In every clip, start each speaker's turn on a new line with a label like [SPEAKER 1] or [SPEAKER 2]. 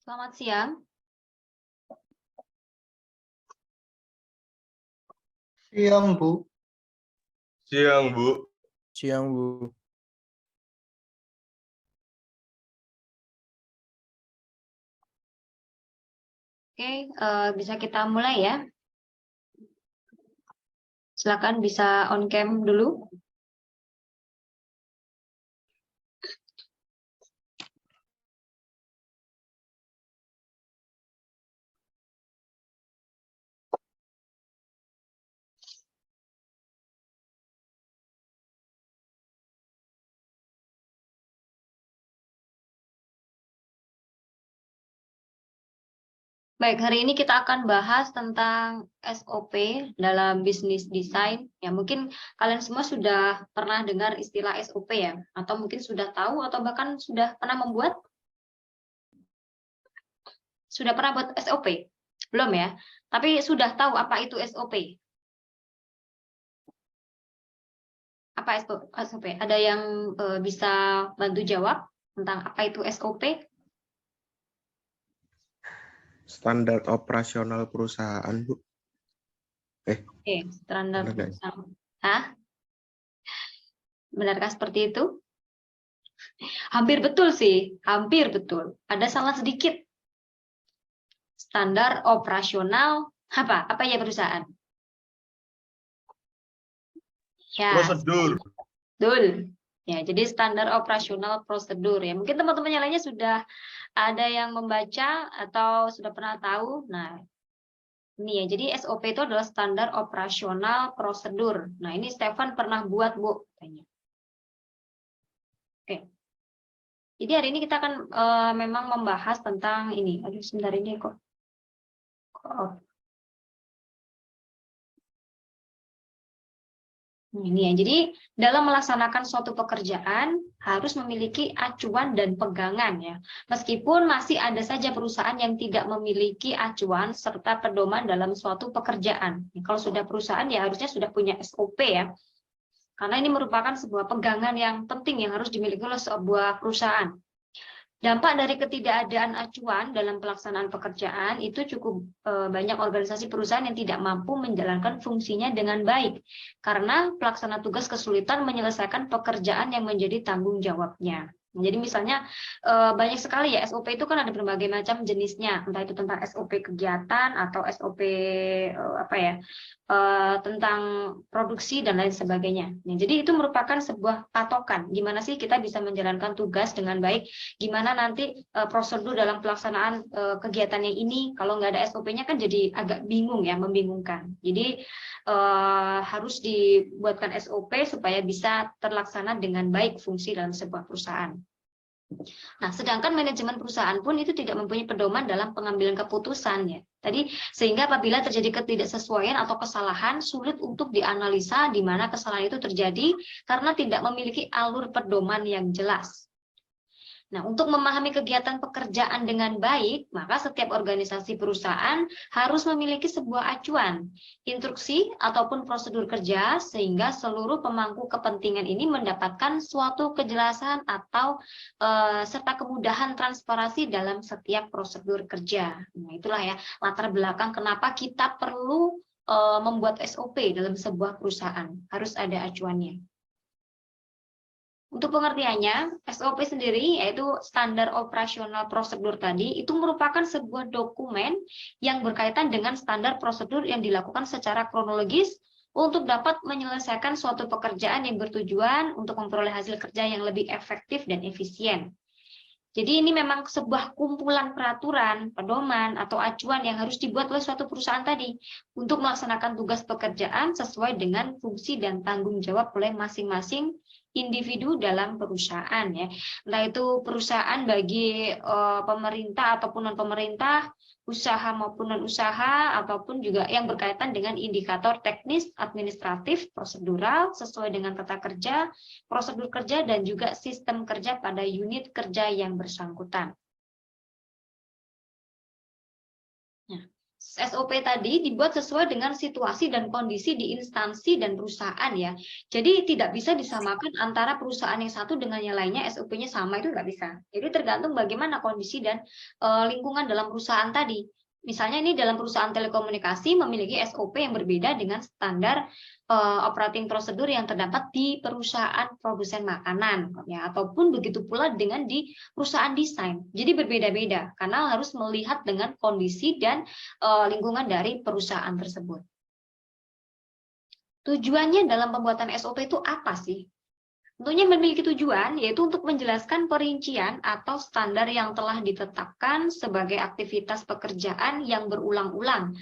[SPEAKER 1] Selamat siang.
[SPEAKER 2] Siang, Bu.
[SPEAKER 3] Siang, Bu.
[SPEAKER 4] Siang, Bu.
[SPEAKER 1] Oke, bisa kita mulai ya. Silakan bisa on cam dulu. Baik, hari ini kita akan bahas tentang SOP dalam bisnis design. Ya, mungkin kalian semua sudah pernah dengar istilah SOP ya, atau mungkin sudah tahu atau bahkan sudah pernah membuat. Sudah pernah buat SOP? Belum ya? Tapi sudah tahu apa itu SOP? Apa SOP? Ada yang bisa bantu jawab tentang apa itu SOP?
[SPEAKER 4] Standar operasional perusahaan, Bu.
[SPEAKER 1] Oke, standar
[SPEAKER 4] Benar nggak?
[SPEAKER 1] perusahaan. Hah? Benarkah seperti itu? Hampir betul sih, hampir betul. Ada salah sedikit. Standar operasional apa? Apa ya perusahaan? Ya,
[SPEAKER 3] Prosedur.
[SPEAKER 1] betul. Ya, jadi standar operasional prosedur ya. Mungkin teman-teman yang lainnya sudah ada yang membaca atau sudah pernah tahu. Nah, ini ya. Jadi SOP itu adalah standar operasional prosedur. Nah, ini Stefan pernah buat, Bu, katanya. Oke. Jadi hari ini kita akan memang membahas tentang ini. Aduh, sebentar ini kok. Ini ya. Jadi dalam melaksanakan suatu pekerjaan harus memiliki acuan dan pegangan ya. Meskipun masih ada saja perusahaan yang tidak memiliki acuan serta pedoman dalam suatu pekerjaan. Kalau sudah perusahaan ya harusnya sudah punya SOP ya. Karena ini merupakan sebuah pegangan yang penting yang harus dimiliki oleh sebuah perusahaan. Dampak dari ketidakadaan acuan dalam pelaksanaan pekerjaan itu cukup banyak organisasi perusahaan yang tidak mampu menjalankan fungsinya dengan baik karena pelaksana tugas kesulitan menyelesaikan pekerjaan yang menjadi tanggung jawabnya. Jadi misalnya banyak sekali ya SOP itu kan ada berbagai macam jenisnya, entah itu tentang SOP kegiatan atau SOP tentang produksi dan lain sebagainya. Nah, jadi itu merupakan sebuah patokan gimana sih kita bisa menjalankan tugas dengan baik, gimana nanti prosedur dalam pelaksanaan kegiatan yang ini kalau nggak ada SOP-nya kan jadi agak bingung ya, membingungkan. Jadi harus dibuatkan SOP supaya bisa terlaksana dengan baik fungsi dalam sebuah perusahaan. Nah, sedangkan manajemen perusahaan pun itu tidak mempunyai pedoman dalam pengambilan keputusan ya. Tadi sehingga apabila terjadi ketidaksesuaian atau kesalahan sulit untuk dianalisa di mana kesalahan itu terjadi karena tidak memiliki alur pedoman yang jelas. Nah, untuk memahami kegiatan pekerjaan dengan baik, maka setiap organisasi perusahaan harus memiliki sebuah acuan, instruksi ataupun prosedur kerja sehingga seluruh pemangku kepentingan ini mendapatkan suatu kejelasan atau serta kemudahan transparansi dalam setiap prosedur kerja. Nah, itulah ya latar belakang kenapa kita perlu membuat SOP dalam sebuah perusahaan, harus ada acuannya. Untuk pengertiannya, SOP sendiri yaitu standar operasional prosedur tadi itu merupakan sebuah dokumen yang berkaitan dengan standar prosedur yang dilakukan secara kronologis untuk dapat menyelesaikan suatu pekerjaan yang bertujuan untuk memperoleh hasil kerja yang lebih efektif dan efisien. Jadi ini memang sebuah kumpulan peraturan, pedoman, atau acuan yang harus dibuat oleh suatu perusahaan tadi untuk melaksanakan tugas pekerjaan sesuai dengan fungsi dan tanggung jawab oleh masing-masing individu dalam perusahaan ya. Entah itu perusahaan bagi pemerintah ataupun non-pemerintah, usaha maupun non-usaha, ataupun juga yang berkaitan dengan indikator teknis, administratif, prosedural, sesuai dengan tata kerja, prosedur kerja, dan juga sistem kerja pada unit kerja yang bersangkutan. Nah, SOP tadi dibuat sesuai dengan situasi dan kondisi di instansi dan perusahaan ya. Jadi tidak bisa disamakan antara perusahaan yang satu dengan yang lainnya SOP-nya sama, itu nggak bisa. Jadi tergantung bagaimana kondisi dan lingkungan dalam perusahaan tadi. Misalnya ini dalam perusahaan telekomunikasi memiliki SOP yang berbeda dengan standar operating prosedur yang terdapat di perusahaan produsen makanan, ya, ataupun begitu pula dengan di perusahaan desain. Jadi berbeda-beda karena harus melihat dengan kondisi dan lingkungan dari perusahaan tersebut. Tujuannya dalam pembuatan SOP itu apa sih? Tentunya memiliki tujuan, yaitu untuk menjelaskan perincian atau standar yang telah ditetapkan sebagai aktivitas pekerjaan yang berulang-ulang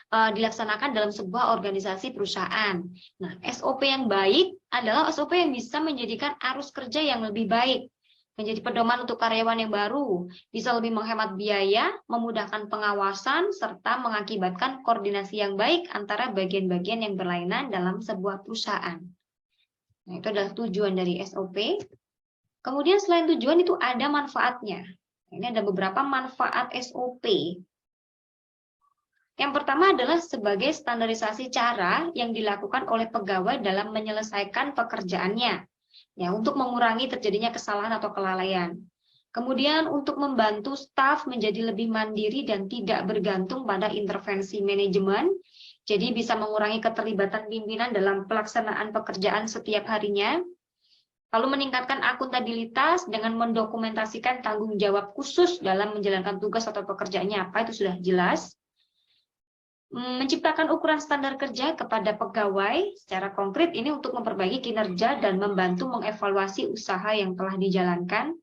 [SPEAKER 1] dilaksanakan dalam sebuah organisasi perusahaan. Nah, SOP yang baik adalah SOP yang bisa menjadikan arus kerja yang lebih baik, menjadi pedoman untuk karyawan yang baru, bisa lebih menghemat biaya, memudahkan pengawasan, serta mengakibatkan koordinasi yang baik antara bagian-bagian yang berlainan dalam sebuah perusahaan. Nah, itu adalah tujuan dari SOP. Kemudian selain tujuan itu ada manfaatnya. Ini ada beberapa manfaat SOP. Yang pertama adalah sebagai standarisasi cara yang dilakukan oleh pegawai dalam menyelesaikan pekerjaannya, ya, untuk mengurangi terjadinya kesalahan atau kelalaian. Kemudian untuk membantu staf menjadi lebih mandiri dan tidak bergantung pada intervensi manajemen. Jadi bisa mengurangi keterlibatan pimpinan dalam pelaksanaan pekerjaan setiap harinya. Lalu meningkatkan akuntabilitas dengan mendokumentasikan tanggung jawab khusus dalam menjalankan tugas atau pekerjaannya apa, itu sudah jelas. Menciptakan ukuran standar kerja kepada pegawai secara konkret ini untuk memperbaiki kinerja dan membantu mengevaluasi usaha yang telah dijalankan.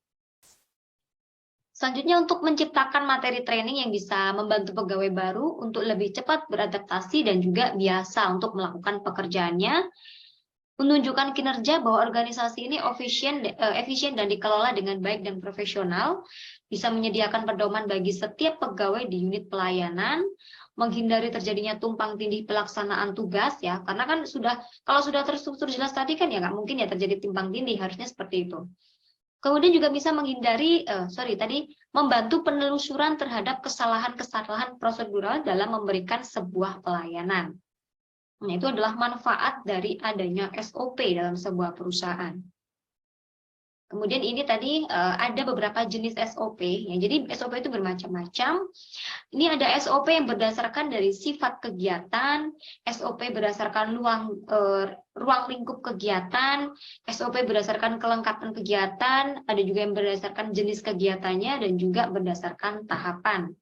[SPEAKER 1] Selanjutnya untuk menciptakan materi training yang bisa membantu pegawai baru untuk lebih cepat beradaptasi dan juga biasa untuk melakukan pekerjaannya. Menunjukkan kinerja bahwa organisasi ini efisien dan dikelola dengan baik dan profesional. Bisa menyediakan pedoman bagi setiap pegawai di unit pelayanan. Menghindari terjadinya tumpang tindih pelaksanaan tugas ya, karena kan kalau sudah terstruktur jelas tadi kan ya nggak mungkin ya terjadi tumpang tindih, harusnya seperti itu. Kemudian juga bisa menghindari, membantu penelusuran terhadap kesalahan-kesalahan prosedural dalam memberikan sebuah pelayanan. Nah, itu adalah manfaat dari adanya SOP dalam sebuah perusahaan. Kemudian ini tadi ada beberapa jenis SOP, ya. Jadi SOP itu bermacam-macam. Ini ada SOP yang berdasarkan dari sifat kegiatan, SOP berdasarkan ruang lingkup kegiatan, SOP berdasarkan kelengkapan kegiatan, ada juga yang berdasarkan jenis kegiatannya dan juga berdasarkan tahapan.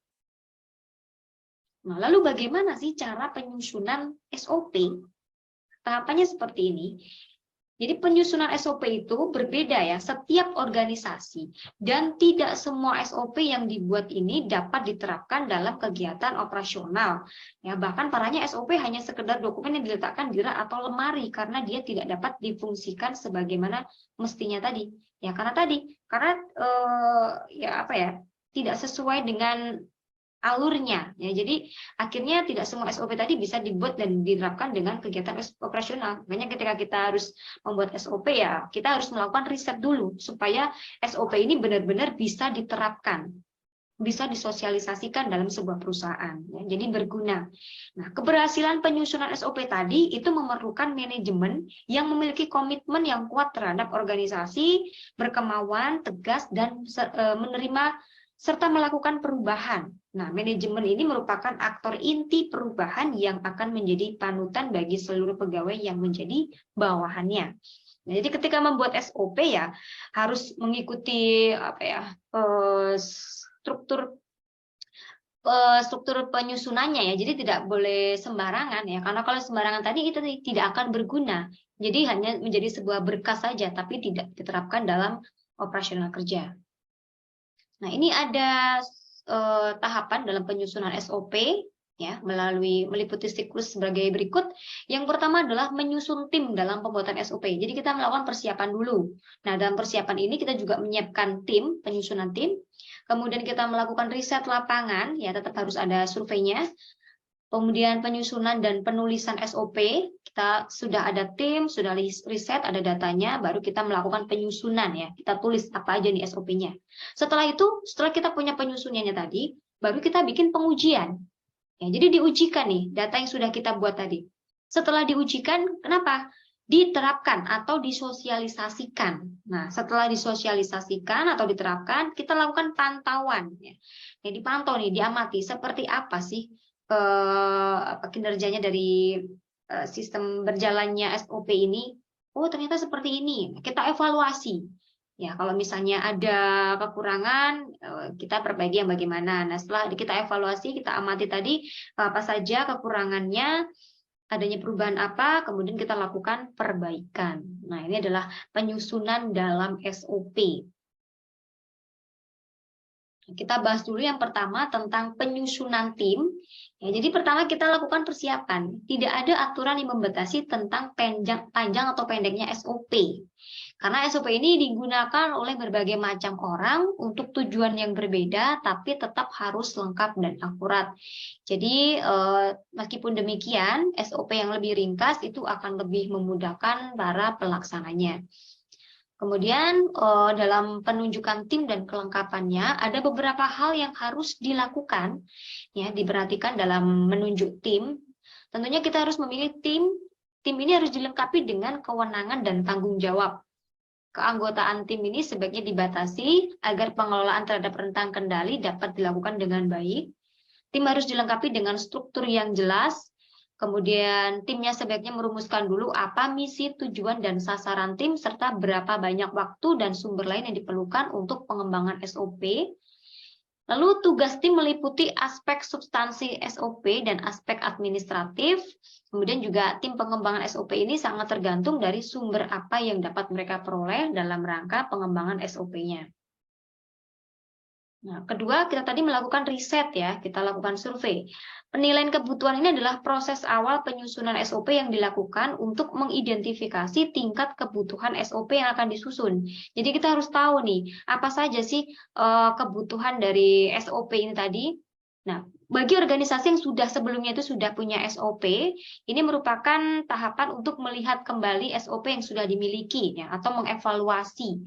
[SPEAKER 1] Nah, lalu bagaimana sih cara penyusunan SOP? Tahapannya seperti ini. Jadi penyusunan SOP itu berbeda ya, setiap organisasi, dan tidak semua SOP yang dibuat ini dapat diterapkan dalam kegiatan operasional. Ya, bahkan parahnya SOP hanya sekedar dokumen yang diletakkan di rak atau lemari karena dia tidak dapat difungsikan sebagaimana mestinya tadi. Ya, karena tidak sesuai dengan alurnya ya, jadi akhirnya tidak semua SOP tadi bisa dibuat dan diterapkan dengan kegiatan operasional. Makanya ketika kita harus membuat SOP ya kita harus melakukan riset dulu supaya SOP ini benar-benar bisa diterapkan, bisa disosialisasikan dalam sebuah perusahaan ya, jadi berguna. Nah, keberhasilan penyusunan SOP tadi itu memerlukan manajemen yang memiliki komitmen yang kuat terhadap organisasi, berkemauan tegas dan menerima serta melakukan perubahan. Nah, manajemen ini merupakan aktor inti perubahan yang akan menjadi panutan bagi seluruh pegawai yang menjadi bawahannya. Nah, jadi ketika membuat SOP ya harus mengikuti struktur penyusunannya ya. Jadi tidak boleh sembarangan ya. Karena kalau sembarangan tadi itu tidak akan berguna. Jadi hanya menjadi sebuah berkas saja tapi tidak diterapkan dalam operasional kerja. Nah, ini ada tahapan dalam penyusunan SOP ya, meliputi siklus sebagai berikut. Yang pertama adalah menyusun tim dalam pembuatan SOP. Jadi kita melakukan persiapan dulu. Nah, dalam persiapan ini kita juga menyiapkan tim, penyusunan tim. Kemudian kita melakukan riset lapangan, ya tetap harus ada surveinya. Kemudian penyusunan dan penulisan SOP, kita sudah ada tim, sudah riset, ada datanya, baru kita melakukan penyusunan ya. Kita tulis apa aja nih SOP-nya. Setelah itu, setelah kita punya penyusunannya tadi, baru kita bikin pengujian. Ya, jadi diujikan nih data yang sudah kita buat tadi. Setelah diujikan, kenapa? Diterapkan atau disosialisasikan. Nah, setelah disosialisasikan atau diterapkan, kita lakukan pantauan. Ya, dipantau nih, diamati seperti apa sih kinerjanya dari sistem berjalannya SOP ini. Oh, ternyata seperti ini. Kita evaluasi. Ya, kalau misalnya ada kekurangan, kita perbaiki yang bagaimana. Nah, setelah kita evaluasi, kita amati tadi apa saja kekurangannya, adanya perubahan apa, kemudian kita lakukan perbaikan. Nah, ini adalah penyusunan dalam SOP. Kita bahas dulu yang pertama tentang penyusunan tim. Ya, jadi pertama kita lakukan persiapan. Tidak ada aturan yang membatasi tentang panjang atau pendeknya SOP. Karena SOP ini digunakan oleh berbagai macam orang untuk tujuan yang berbeda, tapi tetap harus lengkap dan akurat. Jadi meskipun demikian, SOP yang lebih ringkas itu akan lebih memudahkan para pelaksananya. Kemudian dalam penunjukan tim dan kelengkapannya ada beberapa hal yang harus dilakukan, ya, diperhatikan dalam menunjuk tim. Tentunya kita harus memilih tim. Tim ini harus dilengkapi dengan kewenangan dan tanggung jawab. Keanggotaan tim ini sebaiknya dibatasi agar pengelolaan terhadap rentang kendali dapat dilakukan dengan baik. Tim harus dilengkapi dengan struktur yang jelas. Kemudian timnya sebaiknya merumuskan dulu apa misi, tujuan, dan sasaran tim, serta berapa banyak waktu dan sumber lain yang diperlukan untuk pengembangan SOP. Lalu tugas tim meliputi aspek substansi SOP dan aspek administratif. Kemudian juga tim pengembangan SOP ini sangat tergantung dari sumber apa yang dapat mereka peroleh dalam rangka pengembangan SOP-nya. Nah, kedua, kita tadi melakukan riset ya, kita lakukan survei. Penilaian kebutuhan ini adalah proses awal penyusunan SOP yang dilakukan untuk mengidentifikasi tingkat kebutuhan SOP yang akan disusun. Jadi kita harus tahu nih, apa saja sih kebutuhan dari SOP ini tadi. Nah, bagi organisasi yang sudah sebelumnya itu sudah punya SOP, ini merupakan tahapan untuk melihat kembali SOP yang sudah dimiliki ya, atau mengevaluasi.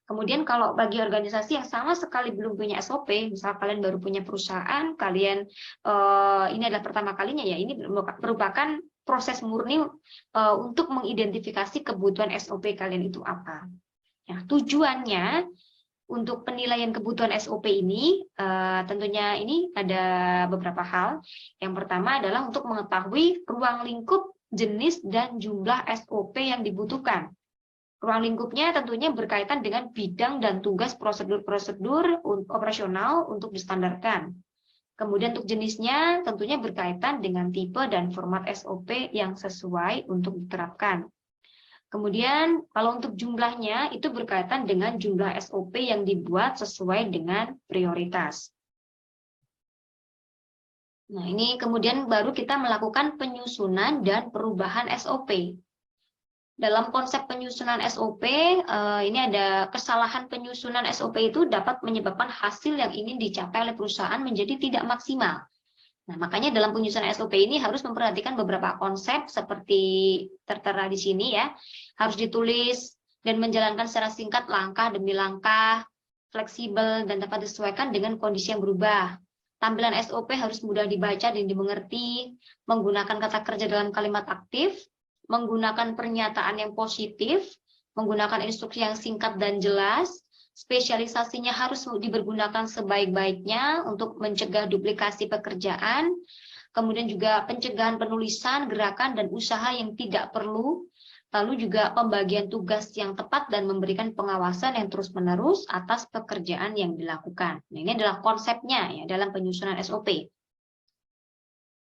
[SPEAKER 1] Kemudian kalau bagi organisasi yang sama sekali belum punya SOP, misal kalian baru punya perusahaan, kalian ini adalah pertama kalinya ya, ini merupakan proses murni untuk mengidentifikasi kebutuhan SOP kalian itu apa. Ya, tujuannya untuk penilaian kebutuhan SOP ini tentunya ini ada beberapa hal. Yang pertama adalah untuk mengetahui ruang lingkup, jenis, dan jumlah SOP yang dibutuhkan. Ruang lingkupnya tentunya berkaitan dengan bidang dan tugas prosedur-prosedur operasional untuk distandarkan. Kemudian untuk jenisnya tentunya berkaitan dengan tipe dan format SOP yang sesuai untuk diterapkan. Kemudian kalau untuk jumlahnya itu berkaitan dengan jumlah SOP yang dibuat sesuai dengan prioritas. Nah, ini kemudian baru kita melakukan penyusunan dan perubahan SOP. Dalam konsep penyusunan SOP, ini ada kesalahan penyusunan SOP itu dapat menyebabkan hasil yang ingin dicapai oleh perusahaan menjadi tidak maksimal. Nah, makanya dalam penyusunan SOP ini harus memperhatikan beberapa konsep seperti tertera di sini ya. Harus ditulis dan menjalankan secara singkat langkah demi langkah, fleksibel, dan dapat disesuaikan dengan kondisi yang berubah. Tampilan SOP harus mudah dibaca dan dimengerti, menggunakan kata kerja dalam kalimat aktif, menggunakan pernyataan yang positif, menggunakan instruksi yang singkat dan jelas, spesialisasinya harus dipergunakan sebaik-baiknya untuk mencegah duplikasi pekerjaan, kemudian juga pencegahan penulisan, gerakan, dan usaha yang tidak perlu, lalu juga pembagian tugas yang tepat dan memberikan pengawasan yang terus-menerus atas pekerjaan yang dilakukan. Nah, ini adalah konsepnya ya dalam penyusunan SOP.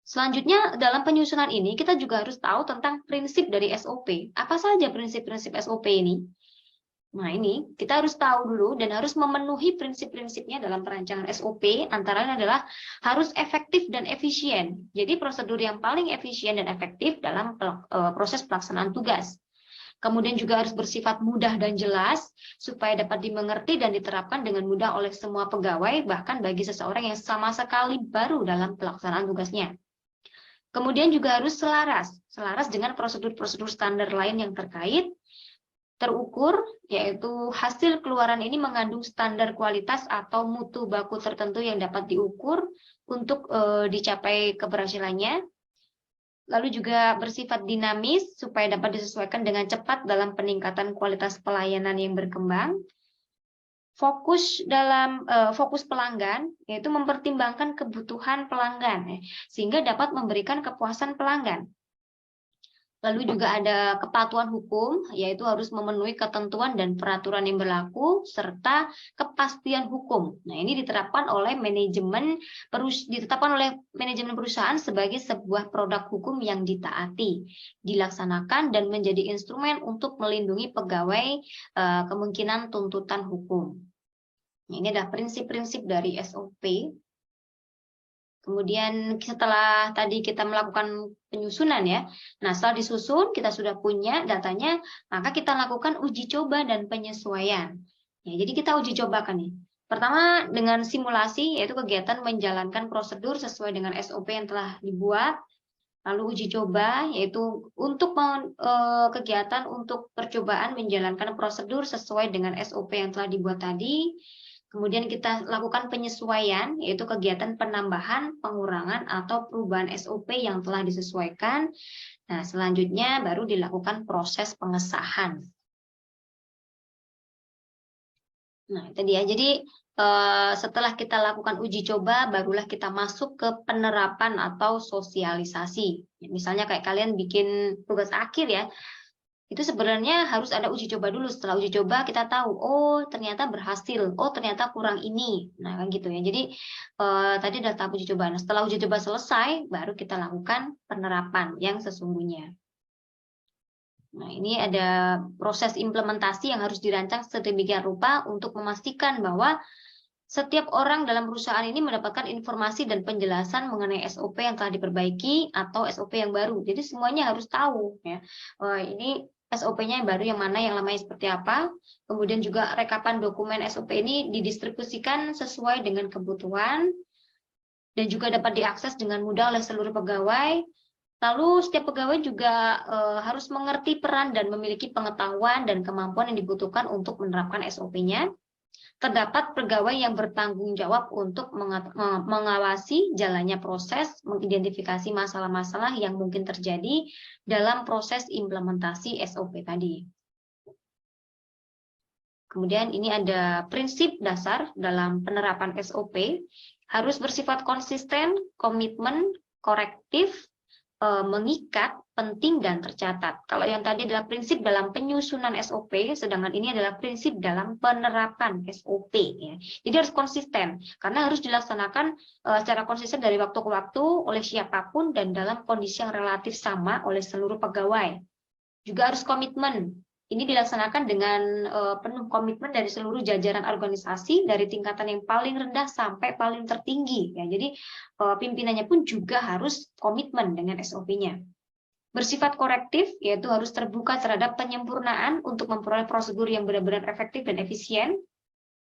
[SPEAKER 1] Selanjutnya, dalam penyusunan ini kita juga harus tahu tentang prinsip dari SOP. Apa saja prinsip-prinsip SOP ini? Nah, ini kita harus tahu dulu dan harus memenuhi prinsip-prinsipnya dalam perancangan SOP. Antara lain adalah harus efektif dan efisien. Jadi prosedur yang paling efisien dan efektif dalam proses pelaksanaan tugas. Kemudian juga harus bersifat mudah dan jelas supaya dapat dimengerti dan diterapkan dengan mudah oleh semua pegawai, bahkan bagi seseorang yang sama sekali baru dalam pelaksanaan tugasnya. Kemudian juga harus selaras dengan prosedur-prosedur standar lain yang terkait. terukur, yaitu hasil keluaran ini mengandung standar kualitas atau mutu baku tertentu yang dapat diukur untuk dicapai keberhasilannya. Lalu juga bersifat dinamis supaya dapat disesuaikan dengan cepat dalam peningkatan kualitas pelayanan yang berkembang. Fokus pelanggan yaitu mempertimbangkan kebutuhan pelanggan sehingga dapat memberikan kepuasan pelanggan. Lalu juga ada kepatuhan hukum, yaitu harus memenuhi ketentuan dan peraturan yang berlaku, serta kepastian hukum. Nah, ini ditetapkan oleh manajemen perusahaan sebagai sebuah produk hukum yang ditaati, dilaksanakan, dan menjadi instrumen untuk melindungi pegawai kemungkinan tuntutan hukum. Nah, ini adalah prinsip-prinsip dari SOP. Kemudian setelah tadi kita melakukan penyusunan ya, nah setelah disusun kita sudah punya datanya, maka kita lakukan uji coba dan penyesuaian. Ya, jadi kita uji cobakan nih. Pertama dengan simulasi, yaitu kegiatan menjalankan prosedur sesuai dengan SOP yang telah dibuat. Lalu uji coba, yaitu untuk kegiatan untuk percobaan menjalankan prosedur sesuai dengan SOP yang telah dibuat tadi. Kemudian kita lakukan penyesuaian, yaitu kegiatan penambahan, pengurangan, atau perubahan SOP yang telah disesuaikan. Nah, selanjutnya baru dilakukan proses pengesahan. Nah, itu dia. Jadi, setelah kita lakukan uji coba, barulah kita masuk ke penerapan atau sosialisasi. Misalnya kayak kalian bikin tugas akhir ya, itu sebenarnya harus ada uji coba dulu. Setelah uji coba kita tahu, oh ternyata berhasil, oh ternyata kurang ini. Nah kan gitu ya. Jadi tadi ada tahap uji coba. Nah, setelah uji coba selesai, baru kita lakukan penerapan yang sesungguhnya. Nah ini ada proses implementasi yang harus dirancang sedemikian rupa untuk memastikan bahwa setiap orang dalam perusahaan ini mendapatkan informasi dan penjelasan mengenai SOP yang telah diperbaiki atau SOP yang baru. Jadi semuanya harus tahu ya. Ini SOP-nya yang baru yang mana, yang lamanya seperti apa. Kemudian juga rekapan dokumen SOP ini didistribusikan sesuai dengan kebutuhan dan juga dapat diakses dengan mudah oleh seluruh pegawai. Lalu setiap pegawai juga harus mengerti peran dan memiliki pengetahuan dan kemampuan yang dibutuhkan untuk menerapkan SOP-nya. Terdapat pegawai yang bertanggung jawab untuk mengawasi jalannya proses, mengidentifikasi masalah-masalah yang mungkin terjadi dalam proses implementasi SOP tadi. Kemudian ini ada prinsip dasar dalam penerapan SOP, harus bersifat konsisten, komitmen, korektif, mengikat, penting, dan tercatat. Kalau yang tadi adalah prinsip dalam penyusunan SOP, sedangkan ini adalah prinsip dalam penerapan SOP. Ya. Jadi harus konsisten, karena harus dilaksanakan secara konsisten dari waktu ke waktu oleh siapapun dan dalam kondisi yang relatif sama oleh seluruh pegawai. Juga harus komitmen. Ini dilaksanakan dengan penuh komitmen dari seluruh jajaran organisasi dari tingkatan yang paling rendah sampai paling tertinggi. Ya, jadi pimpinannya pun juga harus komitmen dengan SOP-nya. Bersifat korektif, yaitu harus terbuka terhadap penyempurnaan untuk memperoleh prosedur yang benar-benar efektif dan efisien.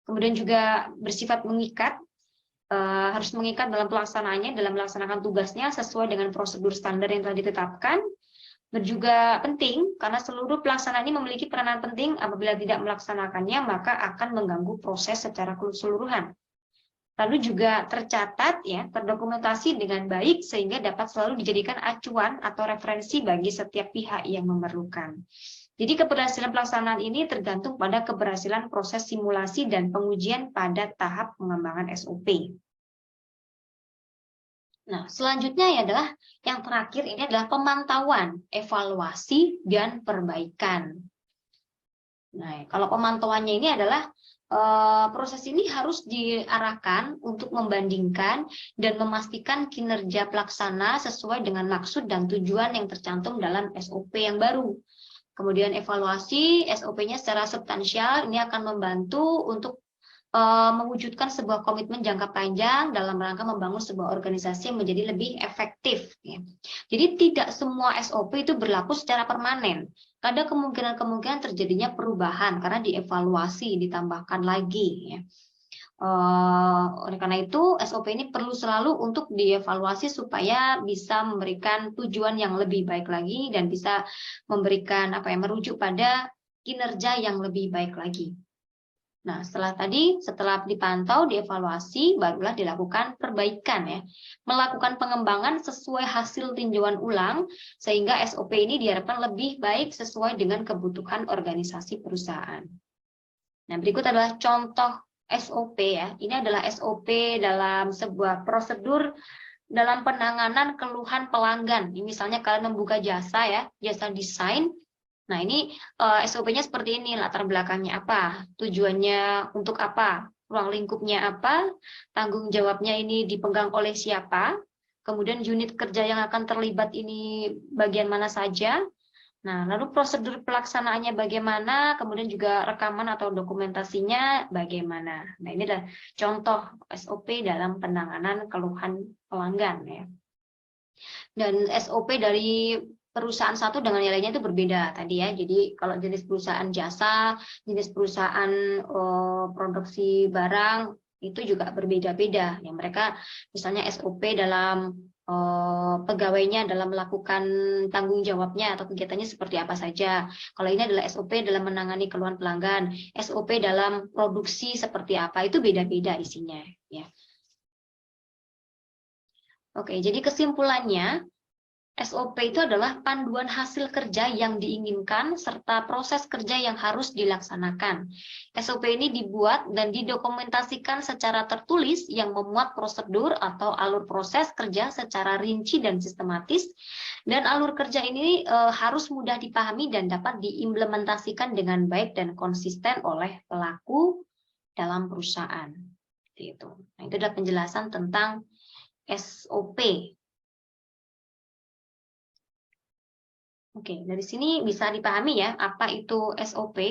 [SPEAKER 1] Kemudian juga bersifat mengikat, harus mengikat dalam pelaksanaannya, dalam melaksanakan tugasnya sesuai dengan prosedur standar yang telah ditetapkan. Dan juga penting karena seluruh pelaksana ini memiliki peranan penting. Apabila tidak melaksanakannya maka akan mengganggu proses secara keseluruhan. Lalu juga tercatat ya, terdokumentasi dengan baik sehingga dapat selalu dijadikan acuan atau referensi bagi setiap pihak yang memerlukan. Jadi keberhasilan pelaksanaan ini tergantung pada keberhasilan proses simulasi dan pengujian pada tahap pengembangan SOP. Nah, selanjutnya adalah yang terakhir ini adalah pemantauan, evaluasi, dan perbaikan. Nah, kalau pemantauannya ini adalah proses ini harus diarahkan untuk membandingkan dan memastikan kinerja pelaksana sesuai dengan maksud dan tujuan yang tercantum dalam SOP yang baru. Kemudian evaluasi SOP-nya secara substansial ini akan membantu untuk mewujudkan sebuah komitmen jangka panjang dalam rangka membangun sebuah organisasi yang menjadi lebih efektif. Ya. Jadi tidak semua SOP itu berlaku secara permanen. Ada kemungkinan-kemungkinan terjadinya perubahan karena dievaluasi, ditambahkan lagi. Ya. Oleh karena itu SOP ini perlu selalu untuk dievaluasi supaya bisa memberikan tujuan yang lebih baik lagi dan bisa memberikan merujuk pada kinerja yang lebih baik lagi. Nah, setelah dipantau, dievaluasi, barulah dilakukan perbaikan ya. Melakukan pengembangan sesuai hasil tinjauan ulang, sehingga SOP ini diharapkan lebih baik sesuai dengan kebutuhan organisasi perusahaan. Nah, berikut adalah contoh SOP ya. Ini adalah SOP dalam sebuah prosedur dalam penanganan keluhan pelanggan. Ini misalnya kalian membuka jasa ya, jasa desain. Nah, ini SOP-nya seperti ini, latar belakangnya apa, tujuannya untuk apa, ruang lingkupnya apa, tanggung jawabnya ini dipegang oleh siapa, kemudian unit kerja yang akan terlibat ini bagian mana saja. Nah, lalu prosedur pelaksanaannya bagaimana, kemudian juga rekaman atau dokumentasinya bagaimana. Nah, ini adalah contoh SOP dalam penanganan keluhan pelanggan ya. Dan SOP dari perusahaan satu dengan yang lainnya itu berbeda tadi ya. Jadi kalau jenis perusahaan jasa, jenis perusahaan produksi barang itu juga berbeda-beda. Yang mereka misalnya SOP dalam pegawainya dalam melakukan tanggung jawabnya atau kegiatannya seperti apa saja. Kalau ini adalah SOP dalam menangani keluhan pelanggan, SOP dalam produksi seperti apa, itu beda-beda isinya ya. Oke, jadi kesimpulannya SOP itu adalah panduan hasil kerja yang diinginkan serta proses kerja yang harus dilaksanakan. SOP ini dibuat dan didokumentasikan secara tertulis yang memuat prosedur atau alur proses kerja secara rinci dan sistematis, dan alur kerja ini harus mudah dipahami dan dapat diimplementasikan dengan baik dan konsisten oleh pelaku dalam perusahaan. Itu. Nah, itu adalah penjelasan tentang SOP. Oke, dari sini bisa dipahami ya, apa itu SOP.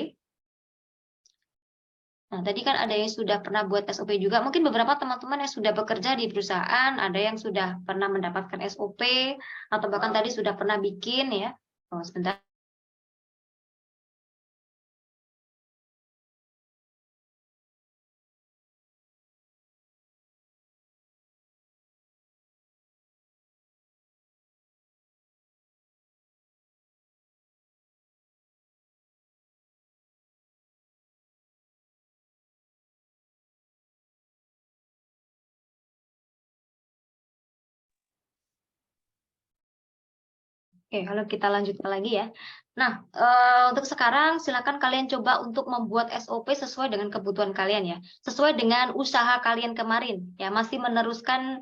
[SPEAKER 1] Nah, tadi kan ada yang sudah pernah buat SOP juga. Mungkin beberapa teman-teman yang sudah bekerja di perusahaan, ada yang sudah pernah mendapatkan SOP, atau bahkan tadi sudah pernah bikin ya. Oh, sebentar. Oke, kalau kita lanjutkan lagi ya. Nah, untuk sekarang silakan kalian coba untuk membuat SOP sesuai dengan kebutuhan kalian ya. Sesuai dengan usaha kalian kemarin ya, masih meneruskan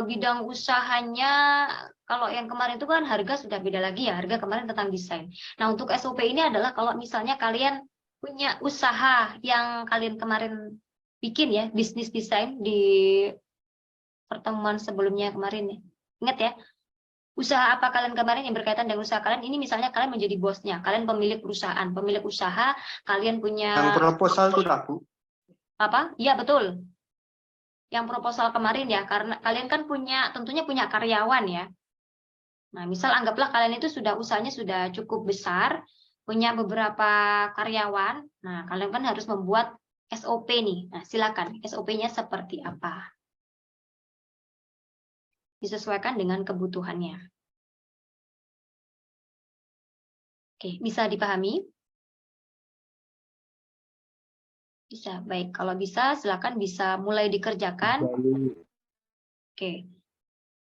[SPEAKER 1] bidang usahanya. Kalau yang kemarin itu kan harga sudah beda lagi ya, harga kemarin tentang desain. Nah, untuk SOP ini adalah kalau misalnya kalian punya usaha yang kalian kemarin bikin ya, bisnis desain di pertemuan sebelumnya kemarin ya. Ingat ya, usaha apa kalian kemarin yang berkaitan dengan usaha kalian, ini misalnya kalian menjadi bosnya, kalian pemilik perusahaan, pemilik usaha, kalian punya...
[SPEAKER 2] Yang proposal sudah, Bu.
[SPEAKER 1] Apa? Iya, betul. Yang proposal kemarin ya, karena kalian kan tentunya punya karyawan ya. Nah, misal anggaplah kalian itu usahanya sudah cukup besar, punya beberapa karyawan, nah kalian kan harus membuat SOP nih. Nah, silakan, SOP-nya seperti apa? Disesuaikan dengan kebutuhannya. Oke, bisa dipahami? Bisa, baik. Kalau bisa, silakan bisa mulai dikerjakan. Oke.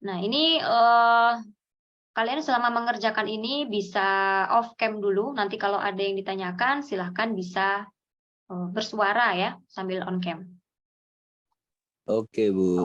[SPEAKER 1] Nah, ini kalian selama mengerjakan ini bisa off cam dulu. Nanti kalau ada yang ditanyakan, silakan bisa bersuara ya, sambil on cam.
[SPEAKER 5] Oke, Bu.